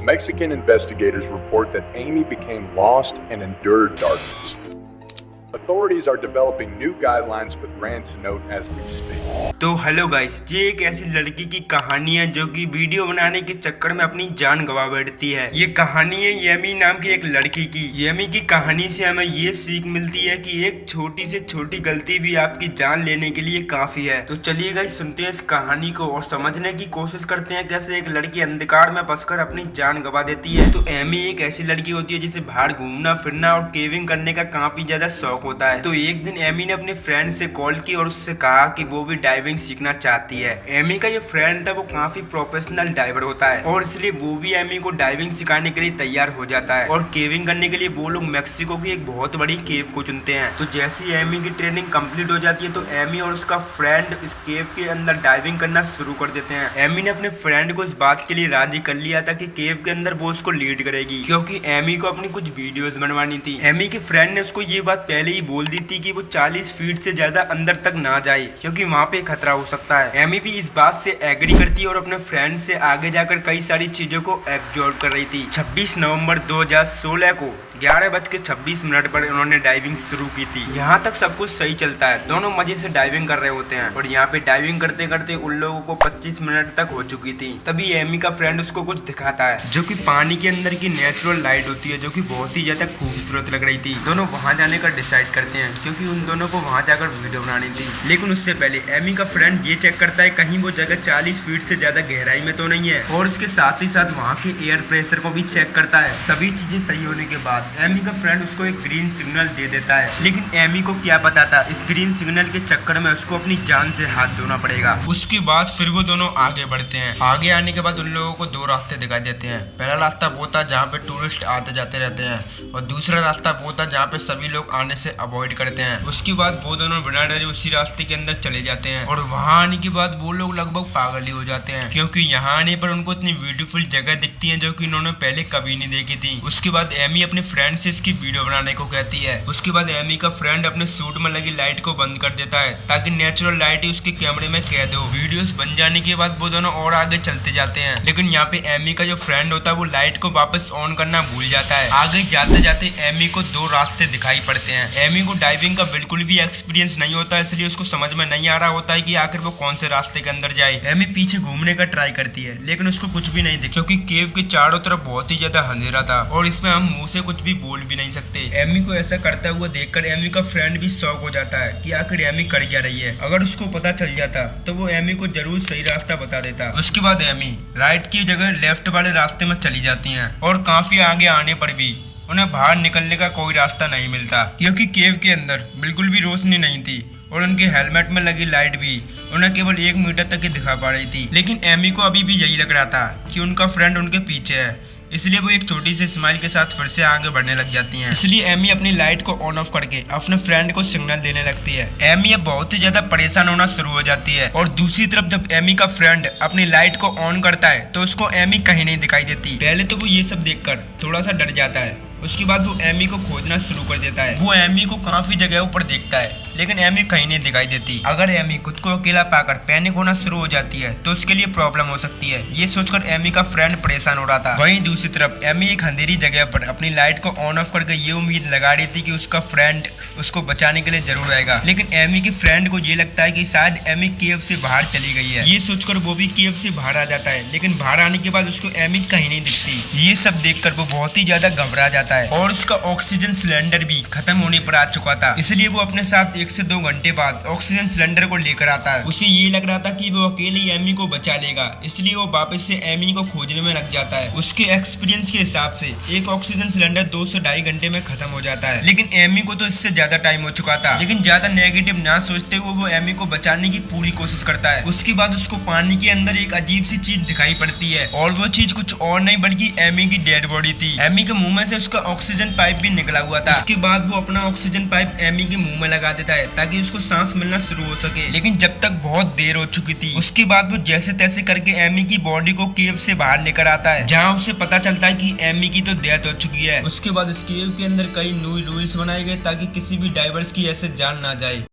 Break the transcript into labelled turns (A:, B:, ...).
A: Mexican investigators report that Amy became lost and endured darkness. Authorities are developing new guidelines with Ransomnote as we speak.
B: तो hello guys, ये एक ऐसी लड़की की कहानी है जो कि वीडियो बनाने के चक्कर में अपनी जान गंवा बैठती है। ये कहानी है येमी नाम की एक लड़की की। येमी की कहानी से हमें ये सीख मिलती है कि एक छोटी से छोटी गलती भी आपकी जान लेने के लिए काफी है। तो चलिए गाइस, सुनते हैं इस कहानी को और समझने की कोशिश करते हैं कैसे एक लड़की अंधकार में फंसकर अपनी जान गंवा देती है। तो एमी एक ऐसी लड़की होती है जिसे बाहर घूमना फिरना और केविंग करने का काफी ज्यादा शौक होता है। तो एक दिन एमी ने अपने फ्रेंड से कॉल की और उससे कहा कि वो भी डाइविंग सीखना चाहती है। एमी का ये फ्रेंड था, वो काफी प्रोफेशनल डाइवर होता है और इसलिए वो भी एमी को डाइविंग सिखाने के लिए तैयार हो जाता है। और केविंग करने के लिए वो लोग मैक्सिको की एक बहुत बड़ी केव को चुनते हैं। तो जैसे ही एमी की ट्रेनिंग कंप्लीट हो जाती है तो एमी और उसका फ्रेंड इस केव के अंदर डाइविंग करना शुरू कर देते हैं। एमी ने अपने फ्रेंड को इस बात के लिए राजी कर लिया था कि केव के अंदर वो उसको लीड करेगी, क्योंकि एमी को अपनी कुछ वीडियोस बनवानी थी। एमी के फ्रेंड ने उसको ये बात पहले ही बोल दी थी कि वो 40 फीट से ज्यादा अंदर तक ना जाए, क्योंकि वहाँ पे खतरा हो सकता है। एमी भी इस बात से एग्री करती है और अपने फ्रेंड से आगे जाकर कई सारी चीजों को एब्जॉर्ब कर रही थी। 26 नवंबर 2016 को 11:26 पर उन्होंने डाइविंग शुरू की थी। यहाँ तक सब कुछ सही चलता है, दोनों मजे से डाइविंग कर रहे होते हैं और यहाँ पे डाइविंग करते करते उन लोगों को 25 मिनट तक हो चुकी थी। तभी एमी का फ्रेंड उसको कुछ दिखाता है जो कि पानी के अंदर की नेचुरल लाइट होती है, जो कि बहुत ही ज्यादा खूबसूरत लग रही थी। दोनों वहाँ जाने का डिसाइड करते हैं क्योंकि उन दोनों को वहाँ जाकर वीडियो बनानी थी। लेकिन उससे पहले एमी का फ्रेंड ये चेक करता है कहीं वो जगह 40 फीट से ज्यादा गहराई में तो नहीं है, और इसके साथ ही साथ वहाँ के एयर प्रेशर को भी चेक करता है। सभी चीजें सही होने के बाद एमी का फ्रेंड उसको एक ग्रीन सिग्नल दे देता है। लेकिन एमी को क्या पता था इस ग्रीन सिग्नल के चक्कर में उसको अपनी जान से हाथ धोना पड़ेगा। उसके बाद फिर वो दोनों आगे बढ़ते हैं। आगे आने के बाद उन लोगों को दो रास्ते दिखाई देते हैं। पहला रास्ता वो था जहाँ पे टूरिस्ट आते जाते रहते हैं और दूसरा रास्ता वो था जहाँ पे सभी लोग आने से अवॉइड करते हैं। उसके बाद वो दोनों बिना डरे उसी रास्ते के अंदर चले जाते हैं और वहाँ आने के बाद वो लोग लगभग पागल ही हो जाते हैं, क्योंकि यहाँ आने पर उनको इतनी ब्यूटीफुल जगह दिखती है जो कि उन्होंने पहले कभी नहीं देखी थी। उसके बाद एमी अपने फ्रेंड से इसकी वीडियो बनाने को कहती है। उसके बाद एमी का फ्रेंड अपने सूट में लगी लाइट को बंद कर देता है ताकि नेचुरल लाइट ही उसके कैमरे में कैद हो। वीडियोस बन जाने के बाद वो दोनों और आगे चलते जाते हैं, लेकिन यहाँ पे एमी का जो फ्रेंड होता है वो लाइट को वापस ऑन करना भूल जाता है। आगे जाते जाते एमी को दो रास्ते दिखाई पड़ते हैं। एमी को डाइविंग का बिल्कुल भी एक्सपीरियंस नहीं होता, इसलिए उसको समझ में नहीं आ रहा होता है कि आखिर वो कौन से रास्ते के अंदर जाए। एमी पीछे घूमने का ट्राई करती है लेकिन उसको कुछ भी नहीं दिखता, क्योंकि केव के चारों तरफ बहुत ही ज्यादा अंधेरा था और इसमें हम मुंह से कुछ भी बोल भी नहीं सकते। एमी को ऐसा करता हुआ देखकर एमी का फ्रेंड भी शॉक हो जाता है कि आखिर एमी कर क्या रही है। अगर उसको पता चल जाता तो वो एमी को जरूर सही रास्ता बता देता। उसके बाद एमी राइट की जगह लेफ्ट वाले रास्ते में चली जाती हैं और काफी आगे आने पर भी उन्हें बाहर निकलने का कोई रास्ता नहीं मिलता, क्योंकि केव के अंदर बिल्कुल भी रोशनी नहीं थी और उनके हेलमेट में लगी लाइट भी उन्हें केवल 1 मीटर तक ही दिखा पा रही थी। लेकिन एमी को अभी भी यही लग रहा था कि उनका फ्रेंड उनके पीछे है, इसलिए वो एक छोटी सी स्माइल के साथ फिर से आगे बढ़ने लग जाती हैं। इसलिए एमी अपनी लाइट को ऑन ऑफ करके अपने फ्रेंड को सिग्नल देने लगती है। एमी अब बहुत ही ज्यादा परेशान होना शुरू हो जाती है और दूसरी तरफ जब एमी का फ्रेंड अपनी लाइट को ऑन करता है तो उसको एमी कहीं नहीं दिखाई देती। पहले तो वो ये सब देखकर थोड़ा सा डर जाता है, उसके बाद वो एमी को खोजना शुरू कर देता है। वो एमी को काफी जगहों पर देखता है लेकिन एमी कहीं नहीं दिखाई देती। अगर एमी खुद को अकेला पाकर पैनिक होना शुरू हो जाती है तो उसके लिए प्रॉब्लम हो सकती है। ये सोचकर एमी का फ्रेंड परेशान हो रहा था। वहीं दूसरी तरफ एमी एक अंधेरी जगह पर अपनी लाइट को ऑन ऑफ करके ये उम्मीद लगा रही थी कि उसका फ्रेंड उसको बचाने के लिए जरूर आएगा। लेकिन एमी के फ्रेंड को ये लगता है कि शायद एमी केव से बाहर चली गई है। ये सोचकर वो भी केव से बाहर आ जाता है, लेकिन बाहर आने के बाद उसको एमी कहीं नहीं दिखती। ये सब देखकर वो बहुत ही ज्यादा घबरा जाता है और उसका ऑक्सीजन सिलेंडर भी खत्म होने पर आ चुका था। इसलिए वो अपने साथ 1 से 2 घंटे बाद ऑक्सीजन सिलेंडर को लेकर आता है। उसे ये लग रहा था कि वो अकेले एमी को बचा लेगा, इसलिए वो वापस से एमी को खोजने में लग जाता है। उसके एक्सपीरियंस के हिसाब से एक ऑक्सीजन सिलेंडर 2 से 2.5 घंटे में खत्म हो जाता है, लेकिन एमी को तो इससे ज्यादा टाइम हो चुका था। लेकिन ज्यादा नेगेटिव ना सोचते हुए वो एमी को बचाने की पूरी कोशिश करता है। उसके बाद उसको पानी के अंदर एक अजीब सी चीज दिखाई पड़ती है और वो चीज कुछ और नहीं बल्कि एमी की डेड बॉडी थी। एमी के मुंह में से उसका ऑक्सीजन पाइप भी निकला हुआ था। उसके बाद वो अपना ऑक्सीजन पाइप एमी के मुंह में लगा देता है ताकि उसको सांस मिलना शुरू हो सके, लेकिन जब तक बहुत देर हो चुकी थी। उसके बाद वो जैसे तैसे करके एमी की बॉडी को केव से बाहर लेकर आता है, जहाँ उसे पता चलता है कि एमी की तो डेथ हो चुकी है। उसके बाद इस केव के अंदर कई न्यू रूल्स बनाए गए ताकि किसी भी डाइवर्स की ऐसे जान ना जाए।